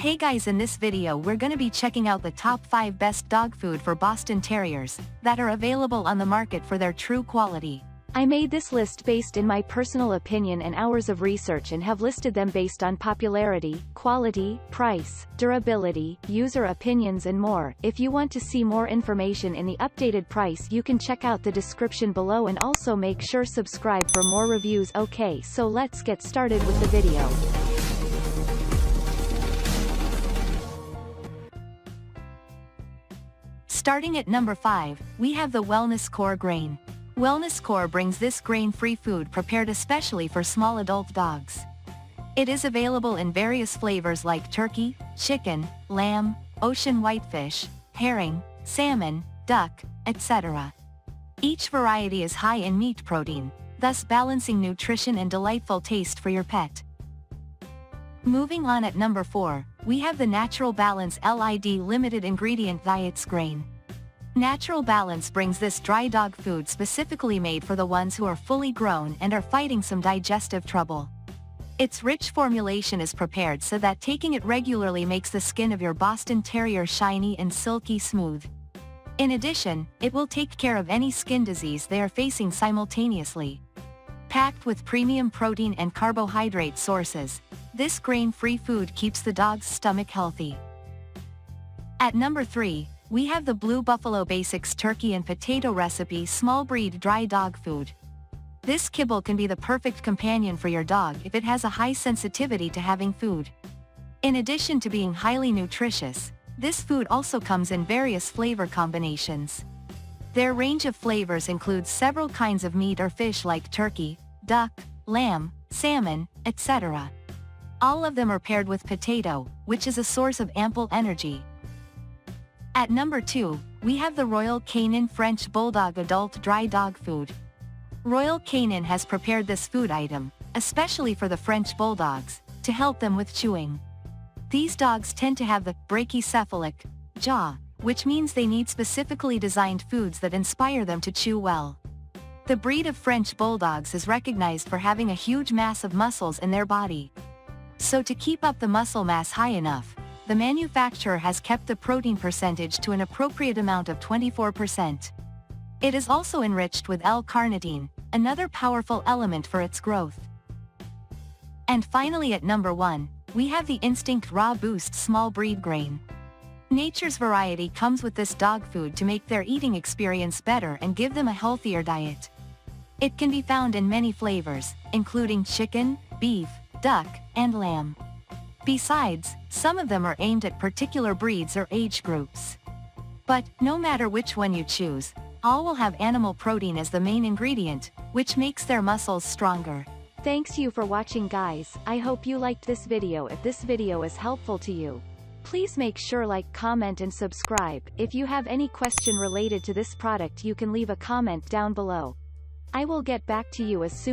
Hey guys, in this video we're gonna be checking out the top 5 best dog food for Boston Terriers that are available on the market for their true quality. I made this list based in my personal opinion and hours of research and have listed them based on popularity, quality, price, durability, user opinions and more. If you want to see more information in the updated price, you can check out the description below and also make sure subscribe for more reviews. Okay, so let's get started with the video. Starting at number 5, we have the Wellness Core grain. Wellness Core brings this grain-free food prepared especially for small adult dogs. It is available in various flavors like turkey, chicken, lamb, ocean whitefish, herring, salmon, duck, etc. Each variety is high in meat protein, thus balancing nutrition and delightful taste for your pet. Moving on at number 4, we have the Natural Balance L.I.D limited ingredient diets grain. Natural Balance brings this dry dog food specifically made for the ones who are fully grown and are fighting some digestive trouble. Its rich formulation is prepared so that taking it regularly makes the skin of your Boston Terrier shiny and silky smooth. In addition, it will take care of any skin disease they are facing simultaneously. Packed with premium protein and carbohydrate sources, this grain-free food keeps the dog's stomach healthy. At number 3, we have the Blue Buffalo Basics Turkey and Potato Recipe Small Breed Dry Dog Food. This kibble can be the perfect companion for your dog if it has a high sensitivity to having food. In addition to being highly nutritious, this food also comes in various flavor combinations. Their range of flavors includes several kinds of meat or fish like turkey, duck, lamb, salmon, etc. All of them are paired with potato, which is a source of ample energy. At number 2, we have the Royal Canin French Bulldog Adult Dry Dog Food. Royal Canin has prepared this food item, especially for the French Bulldogs, to help them with chewing. These dogs tend to have the brachycephalic jaw, which means they need specifically designed foods that inspire them to chew well. The breed of French Bulldogs is recognized for having a huge mass of muscles in their body. So to keep up the muscle mass high enough, the manufacturer has kept the protein percentage to an appropriate amount of 24%. It is also enriched with L-carnitine, another powerful element for its growth. And finally at number 1, we have the Instinct Raw Boost Small Breed Grain. Nature's variety comes with this dog food to make their eating experience better and give them a healthier diet. It can be found in many flavors, including chicken, beef, duck, and lamb. Besides, some of them are aimed at particular breeds or age groups. But, no matter which one you choose, all will have animal protein as the main ingredient, which makes their muscles stronger. Thanks you for watching guys. I hope you liked this video. If this video is helpful to you, please make sure like, comment and subscribe. If you have any question related to this product you can leave a comment down below. I will get back to you as soon